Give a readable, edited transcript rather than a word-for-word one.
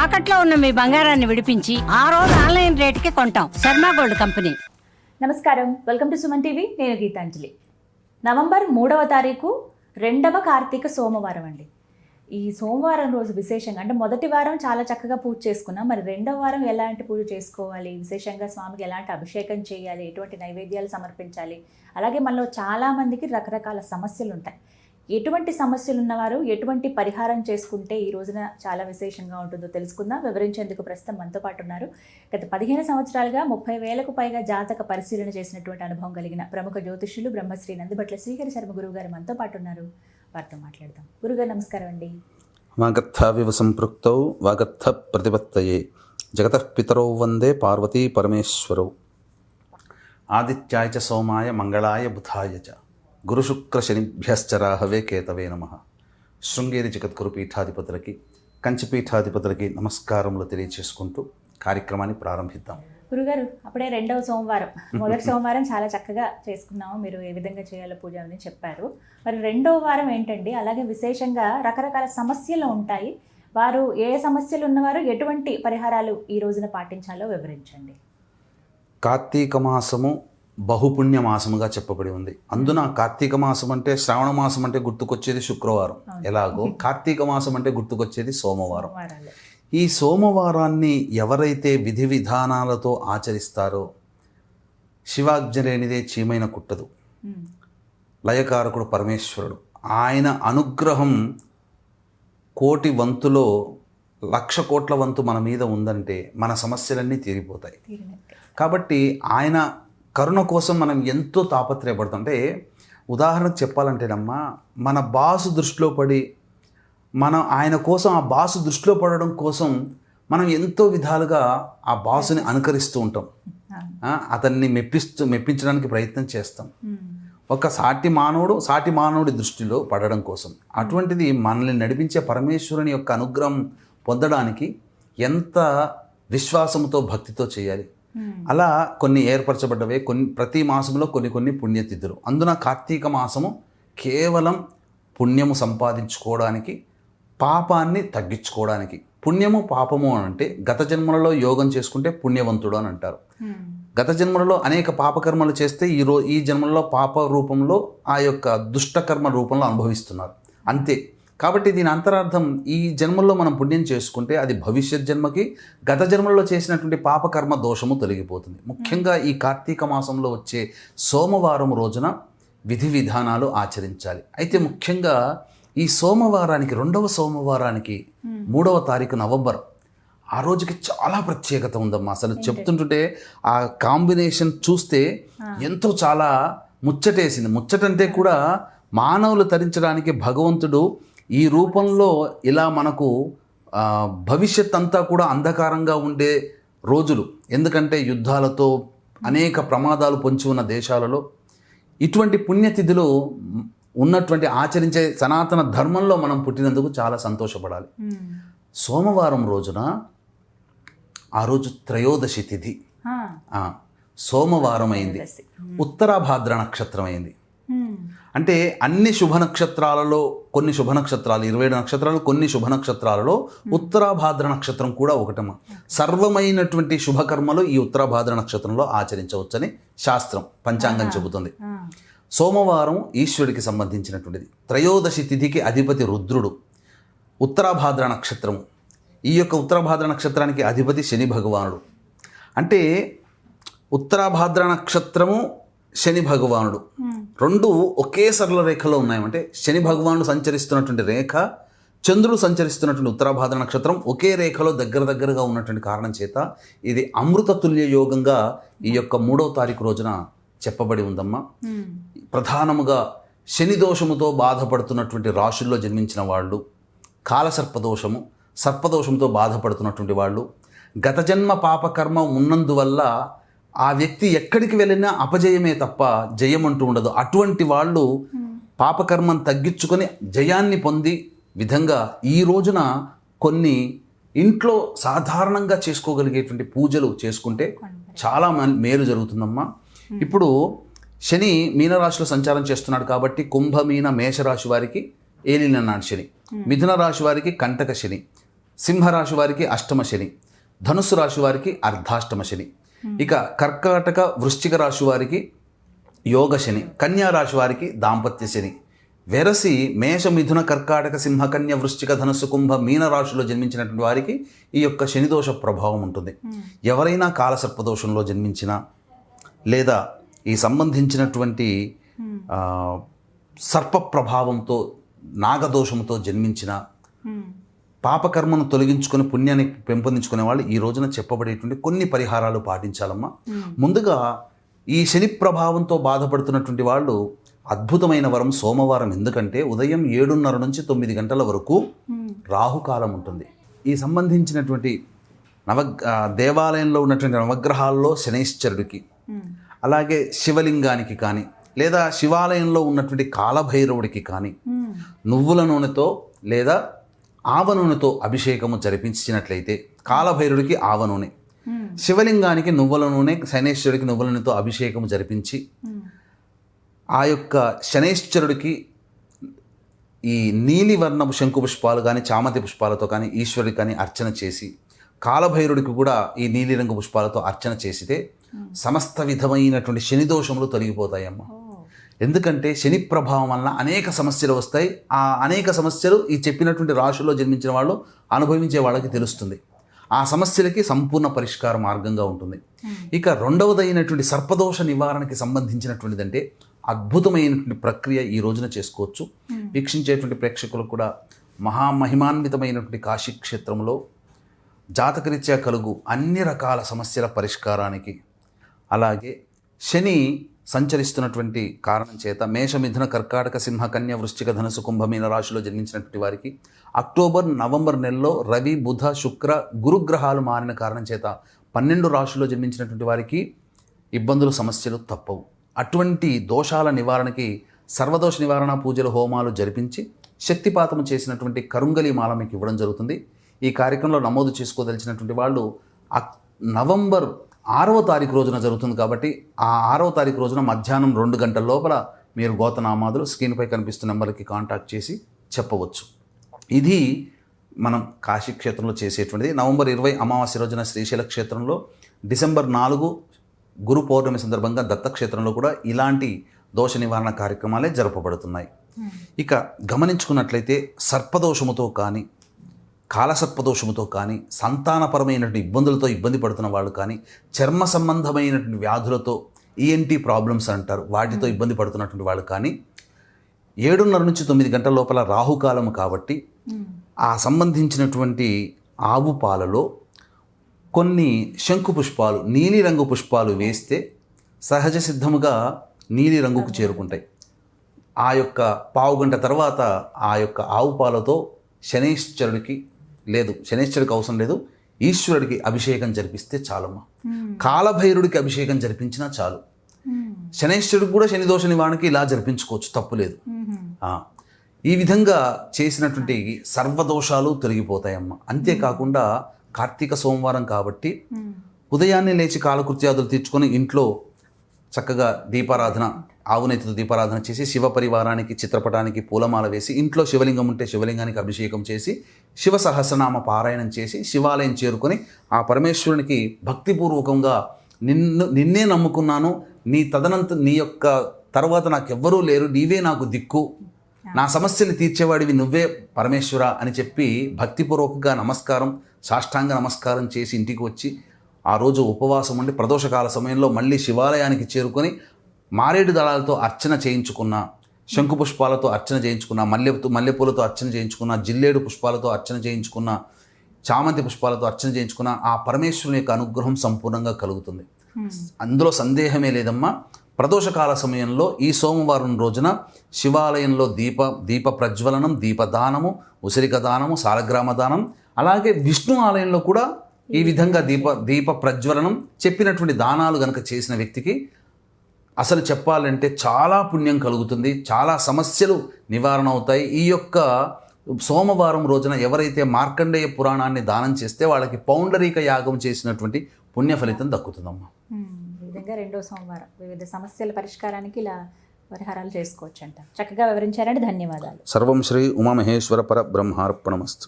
తాకట్లో ఉన్న మీ బంగారాన్ని విడిపించి ఆ రోజు ఆన్లైన్ రేటుకి కొంటాం. Sharma gold company. నమస్కారం, వెల్కమ్ టు సుమన్ టీవీ. నేను గీతాంజలి. నవంబర్ 3వ తారీఖు రెండవ కార్తీక సోమవారం అండి. ఈ సోమవారం రోజు విశేషంగా అంటే మొదటి వారం చాలా చక్కగా పూజ చేసుకున్నాం. మరి రెండవ వారం ఎలాంటి పూజ చేసుకోవాలి, విశేషంగా స్వామికి ఎలాంటి అభిషేకం చేయాలి, ఎటువంటి నైవేద్యాలు సమర్పించాలి, అలాగే మనలో చాలామందికి రకరకాల సమస్యలు ఉంటాయి. ఎటువంటి సమస్యలు ఉన్నవారు ఎటువంటి పరిహారం చేసుకుంటే ఈ రోజున చాలా విశేషంగా ఉంటుందో తెలుసుకుందాం. వివరించేందుకు ప్రస్తుతం మనతో పాటు ఉన్నారు. గత 15 సంవత్సరాలుగా 30,000కు పైగా జాతక పరిశీలన చేసినటువంటి అనుభవం కలిగిన ప్రముఖ జ్యోతిష్యులు బ్రహ్మశ్రీ నందిబట్ల శ్రీహరి శర్మ గురువు గారు మనతో పాటు ఉన్నారు. వారితో మాట్లాడదాం. గురుగారు నమస్కారం అండి. వాగర్థావివ సంపృక్తౌ వాగర్థ ప్రతిపత్తయే జగతః పితరౌ వందే పార్వతీ పరమేశ్వరౌ ఆదిత్యాయ చ సోమాయ మంగళాయ బుధాయ చ గురుశుక్ర శనిభ్యశ్చరాహవే కేతవే నమః. శృంగేరి జగద్గురు పీఠాధిపతులకి, కంచి పీఠాధిపతులకి నమస్కారములు తెలియచేసుకుంటూ కార్యక్రమాన్ని ప్రారంభిద్దాం. గురుగారు, అప్పుడే రెండవ సోమవారం, మొదటి సోమవారం చాలా చక్కగా చేసుకున్నాము. మీరు ఏ విధంగా చేయాలో పూజ అని చెప్పారు. మరి రెండవ వారం ఏంటండి? అలాగే విశేషంగా రకరకాల సమస్యలు ఉంటాయి. వారు ఏ సమస్యలు ఉన్నవారు ఎటువంటి పరిహారాలు ఈ రోజున పాటించాలో వివరించండి. కార్తీక మాసము బహుపుణ్య మాసముగా చెప్పబడి ఉంది. అందున కార్తీక మాసం అంటే, శ్రావణ మాసం అంటే గుర్తుకొచ్చేది శుక్రవారం ఎలాగో, కార్తీక మాసం అంటే గుర్తుకొచ్చేది సోమవారం. ఈ సోమవారాన్ని ఎవరైతే విధి విధానాలతో ఆచరిస్తారో, శివాజ్ఞ లేనిదే చీమైన కుట్టదు, లయకారకుడు పరమేశ్వరుడు, ఆయన అనుగ్రహం కోటి వంతులో 1,00,000 కోట్ల వంతు మన మీద ఉందంటే మన సమస్యలన్నీ తీరిపోతాయి. కాబట్టి ఆయన కరుణ కోసం మనం ఎంతో తాపత్రయపడతాం. అంటే ఉదాహరణకు చెప్పాలంటేనమ్మా, మన బాసు దృష్టిలో పడి మనం ఆయన కోసం, ఆ బాసు దృష్టిలో పడడం కోసం మనం ఎంతో విధాలుగా ఆ బాసుని అనుకరిస్తూ ఉంటాం. అతన్ని మెప్పించడానికి ప్రయత్నం చేస్తాం. ఒక సాటి మానవుడి దృష్టిలో పడడం కోసం. అటువంటిది మనల్ని నడిపించే పరమేశ్వరుని యొక్క అనుగ్రహం పొందడానికి ఎంత విశ్వాసంతో, భక్తితో చేయాలి. అలా కొన్ని ఏర్పరచబడ్డవే, ప్రతి మాసంలో కొన్ని పుణ్యతిథులు. అందున కార్తీక మాసము కేవలం పుణ్యము సంపాదించుకోవడానికి, పాపాన్ని తగ్గించుకోవడానికి. పుణ్యము పాపము అని అంటే, గత జన్మలలో యోగం చేసుకుంటే పుణ్యవంతుడు అని అంటారు. గత జన్మలలో అనేక పాపకర్మలు చేస్తే ఈ జన్మలో పాప రూపంలో, ఆ యొక్క దుష్టకర్మ రూపంలో అనుభవిస్తున్నారు అంతే. కాబట్టి దీని అంతరార్థం, ఈ జన్మల్లో మనం పుణ్యం చేసుకుంటే అది భవిష్యత్ జన్మకి, గత జన్మల్లో చేసినటువంటి పాపకర్మ దోషము తొలగిపోతుంది. ముఖ్యంగా ఈ కార్తీక మాసంలో వచ్చే సోమవారం రోజున విధి విధానాలు ఆచరించాలి. అయితే ముఖ్యంగా ఈ సోమవారానికి, రెండవ సోమవారానికి 3వ తారీఖు నవంబర్, ఆ రోజుకి చాలా ప్రత్యేకత ఉందమ్మా. అసలు చెప్తుంటుంటే ఆ కాంబినేషన్ చూస్తే ఎంతో చాలా ముచ్చటేసింది. ముచ్చటంటే కూడా మానవులు తరించడానికి భగవంతుడు ఈ రూపంలో ఇలా మనకు భవిష్యత్ అంతా కూడా అంధకారంగా ఉండే రోజులు. ఎందుకంటే యుద్ధాలతో అనేక ప్రమాదాలు పొంచి ఉన్న దేశాలలో ఇటువంటి పుణ్యతిథులు ఉన్నటువంటి ఆచరించే సనాతన ధర్మంలో మనం పుట్టినందుకు చాలా సంతోషపడాలి. సోమవారం రోజున, ఆ రోజు త్రయోదశి తిథి, సోమవారం అయింది, ఉత్తరాభాద్ర నక్షత్రం అయింది. అంటే అన్ని శుభ నక్షత్రాలలో కొన్ని శుభ నక్షత్రాలు, 27 నక్షత్రాలు, కొన్ని శుభ నక్షత్రాలలో ఉత్తరాభాద్ర నక్షత్రం కూడా ఒకటమ్మా. సర్వమైనటువంటి శుభకర్మలు ఈ ఉత్తరాభాద్ర నక్షత్రంలో ఆచరించవచ్చని శాస్త్రం, పంచాంగం చెబుతుంది. సోమవారం ఈశ్వరుడికి సంబంధించినటువంటిది. త్రయోదశి తిథికి అధిపతి రుద్రుడు. ఉత్తరాభాద్ర నక్షత్రము, ఈ యొక్క ఉత్తరాభాద్ర నక్షత్రానికి అధిపతి శని భగవానుడు. అంటే ఉత్తరాభాద్ర నక్షత్రము, శని భగవానుడు రెండు ఒకే సరళ రేఖలో ఉన్నాయంటే, శని భగవానుడు సంచరిస్తున్నటువంటి రేఖ, చంద్రుడు సంచరిస్తున్నటువంటి ఉత్తరాభాద్ర నక్షత్రం ఒకే రేఖలో దగ్గరగా ఉన్నటువంటి కారణం చేత ఇది అమృత తుల్య యోగంగా ఈ యొక్క 3వ తారీఖు రోజున చెప్పబడి ఉందమ్మా. ప్రధానముగా శని దోషముతో బాధపడుతున్నటువంటి రాశుల్లో జన్మించిన వాళ్ళు, కాలసర్పదోషము, సర్పదోషంతో బాధపడుతున్నటువంటి వాళ్ళు, గత జన్మ పాపకర్మ ఉన్నందువల్ల ఆ వ్యక్తి ఎక్కడికి వెళ్ళినా అపజయమే తప్ప జయం అంటూ ఉండదు. అటువంటి వాళ్ళు పాపకర్మను తగ్గించుకొని జయాన్ని పొంది విధంగా ఈ రోజున కొన్ని ఇంట్లో సాధారణంగా చేసుకోగలిగేటువంటి పూజలు చేసుకుంటే చాలా మేలు జరుగుతుందమ్మా. ఇప్పుడు శని మీనరాశిలో సంచారం చేస్తున్నాడు కాబట్టి కుంభ, మీన, మేషరాశి వారికి ఏలినన్నాడు శని, మిథున రాశి వారికి కంటక శని, సింహరాశి వారికి అష్టమ శని, ధనుస్సు రాశి వారికి అర్ధాష్టమ శని, ఇక కర్కాటక వృశ్చిక రాశి వారికి యోగ శని, కన్యా రాశి వారికి దాంపత్య శని. వెరసి మేష మిథున కర్కాటక సింహ కన్య వృశ్చిక ధనుస్సు కుంభ మీన రాశిలో జన్మించినటువంటి వారికి ఈ యొక్క శనిదోష ప్రభావం ఉంటుంది. ఎవరైనా కాలసర్పదోషంలో జన్మించినా లేదా ఈ సంబంధించినటువంటి సర్ప ప్రభావంతో నాగదోషంతో జన్మించిన పాపకర్మను తొలగించుకొని పుణ్యాన్ని పెంపొందించుకునే వాళ్ళు ఈ రోజున చెప్పబడేటువంటి కొన్ని పరిహారాలు పాటించాలమ్మా. ముందుగా ఈ శని ప్రభావంతో బాధపడుతున్నటువంటి వాళ్ళు అద్భుతమైన వరం సోమవారం. ఎందుకంటే ఉదయం 7:30 నుంచి 9 గంటల వరకు రాహుకాలం ఉంటుంది. ఈ సంబంధించినటువంటి దేవాలయంలో ఉన్నటువంటి నవగ్రహాల్లో శనైశ్చరుడికి, అలాగే శివలింగానికి కానీ లేదా శివాలయంలో ఉన్నటువంటి కాలభైరవుడికి కానీ నువ్వుల నూనెతో లేదా ఆవ నూనెతో అభిషేకము జరిపించినట్లయితే కాలభైరుడికి ఆవ నూనె, శివలింగానికి నువ్వుల నూనె, శనైశ్వరుడికి నువ్వుల నూనెతో అభిషేకము జరిపించి ఆ యొక్క శనైశ్వరుడికి ఈ నీలివర్ణపు శంకు పుష్పాలు కానీ చామంతి పుష్పాలతో కానీ ఈశ్వరుడికి కానీ అర్చన చేసి, కాలభైరుడికి కూడా ఈ నీలిరంగు పుష్పాలతో అర్చన చేసితే సమస్త విధమైనటువంటి శని దోషములు తొలగిపోతాయమ్మా. ఎందుకంటే శని ప్రభావం వలన అనేక సమస్యలు వస్తాయి. ఆ అనేక సమస్యలు ఈ చెప్పినటువంటి రాశుల్లో జన్మించిన వాళ్ళు అనుభవించే వాళ్ళకి తెలుస్తుంది. ఆ సమస్యలకి సంపూర్ణ పరిష్కార మార్గంగా ఉంటుంది. ఇక రెండవదైనటువంటి సర్పదోష నివారణకి సంబంధించినటువంటిదంటే అద్భుతమైనటువంటి ప్రక్రియ ఈ రోజున చేసుకోవచ్చు. వీక్షించేటువంటి ప్రేక్షకులకు కూడా మహామహిమాన్వితమైనటువంటి కాశీ క్షేత్రంలో జాతకరీత్యా కలుగు అన్ని రకాల సమస్యల పరిష్కారానికి, అలాగే శని సంచరిస్తున్నటువంటి కారణం చేత మేష మిథున కర్కాటక సింహ కన్య వృశ్చిక ధనుసు కుంభమీన రాశిలో జన్మించినటువంటి వారికి అక్టోబర్ నవంబర్ నెలలో రవి బుధ శుక్ర గురుగ్రహాలు మారిన కారణం చేత 12 రాశుల్లో జన్మించినటువంటి వారికి ఇబ్బందులు సమస్యలు తప్పవు. అటువంటి దోషాల నివారణకి సర్వదోష నివారణ పూజలు హోమాలు జరిపించి శక్తిపాతము చేసినటువంటి కరుంగలి మాల మీకు ఇవ్వడం జరుగుతుంది. ఈ కార్యక్రమంలో నమోదు చేసుకోదలిచినటువంటి వాళ్ళు నవంబర్ 6వ తారీఖు రోజున జరుగుతుంది కాబట్టి ఆ 6వ తారీఖు రోజున మధ్యాహ్నం 2 గంటల లోపల మీరు గోతనామాదులు స్క్రీన్పై కనిపిస్తున్న నెంబర్కి కాంటాక్ట్ చేసి చెప్పవచ్చు. ఇది మనం కాశీ క్షేత్రంలో చేసేటువంటిది. నవంబర్ 20 అమావాస్య రోజున శ్రీశైల క్షేత్రంలో, డిసెంబర్ 4 గురు పౌర్ణమి సందర్భంగా దత్తక్షేత్రంలో కూడా ఇలాంటి దోష నివారణ కార్యక్రమాలే జరపబడుతున్నాయి. ఇక గమనించుకున్నట్లయితే సర్పదోషముతో కానీ కాలసర్పదోషముతో కానీ సంతానపరమైనటువంటి ఇబ్బందులతో ఇబ్బంది పడుతున్న వాళ్ళు కానీ చర్మ సంబంధమైనటువంటి వ్యాధులతో ఈఎన్టీ ప్రాబ్లమ్స్ అంటారు, వాటితో ఇబ్బంది పడుతున్నటువంటి వాళ్ళు కానీ 7:30 నుంచి 9 గంటల లోపల రాహుకాలము కాబట్టి ఆ సంబంధించినటువంటి ఆవు పాలలో కొన్ని శంకు పుష్పాలు, నీలిరంగు పుష్పాలు వేస్తే సహజ సిద్ధముగా నీలి రంగుకు చేరుకుంటాయి. ఆ యొక్క పావుగంట తర్వాత ఆ యొక్క ఆవు పాలతో శనైశ్వరుడికి అవసరం లేదు, ఈశ్వరుడికి అభిషేకం జరిపిస్తే చాలమ్మా. కాలభైరుడికి అభిషేకం జరిపించినా చాలు. శనైశ్వరుడికి కూడా శని దోష నివారణకి ఇలా జరిపించుకోవచ్చు, తప్పులేదు. ఈ విధంగా చేసినటువంటి సర్వదోషాలు తొలగిపోతాయమ్మా. అంతేకాకుండా కార్తీక సోమవారం కాబట్టి ఉదయాన్నే లేచి కాలకృత్యాదులు తీర్చుకొని ఇంట్లో చక్కగా దీపారాధన, ఆవునేతితో దీపారాధన చేసి శివ పరివారానికి చిత్రపటానికి పూలమాల వేసి, ఇంట్లో శివలింగం ఉంటే శివలింగానికి అభిషేకం చేసి శివ సహస్రనామ పారాయణం చేసి శివాలయం చేరుకొని ఆ పరమేశ్వరునికి భక్తిపూర్వకంగా నిన్నే నమ్ముకున్నాను, నీ యొక్క తర్వాత నాకెవ్వరూ లేరు, నీవే నాకు దిక్కు, నా సమస్యలు తీర్చేవాడివి నువ్వే పరమేశ్వర అని చెప్పి భక్తిపూర్వకంగా నమస్కారం, సాష్టాంగ నమస్కారం చేసి ఇంటికి వచ్చి ఆ రోజు ఉపవాసం ఉండి ప్రదోషకాల సమయంలో మళ్ళీ శివాలయానికి చేరుకొని మారేడు దళాలతో అర్చన చేయించుకున్న, శంకు పుష్పాలతో అర్చన చేయించుకున్న, మల్లెపూలతో అర్చన చేయించుకున్న, జిల్లేడు పుష్పాలతో అర్చన చేయించుకున్న, చామంతి పుష్పాలతో అర్చన చేయించుకున్న ఆ పరమేశ్వరుని యొక్క అనుగ్రహం సంపూర్ణంగా కలుగుతుంది. అందులో సందేహమే లేదమ్మా. ప్రదోషకాల సమయంలో ఈ సోమవారం రోజున శివాలయంలో దీప ప్రజ్వలనం, దీపదానము, ఉసిరిక దానము, సాలగ్రామ దానం, అలాగే విష్ణు ఆలయంలో కూడా ఈ విధంగా దీప ప్రజ్వలనం చెప్పినటువంటి దానాలు గనక చేసిన వ్యక్తికి అసలు చెప్పాలంటే చాలా పుణ్యం కలుగుతుంది, చాలా సమస్యలు నివారణ అవుతాయి. ఈ యొక్క సోమవారం రోజున ఎవరైతే మార్కండేయ పురాణాన్ని దానం చేస్తే వాళ్ళకి పౌండరీక యాగం చేసినటువంటి పుణ్య ఫలితం దక్కుతుందమ్మా. ఈ విధంగా 2వ సోమవారం వివిధ సమస్యల పరిష్కారానికి ఇలా పరిహారాలు చేసుకోవచ్చు అంట. చక్కగా వివరించారంటే ధన్యవాదాలు. సర్వం శ్రీ ఉమామహేశ్వర పర బ్రహ్మార్పణమస్తు.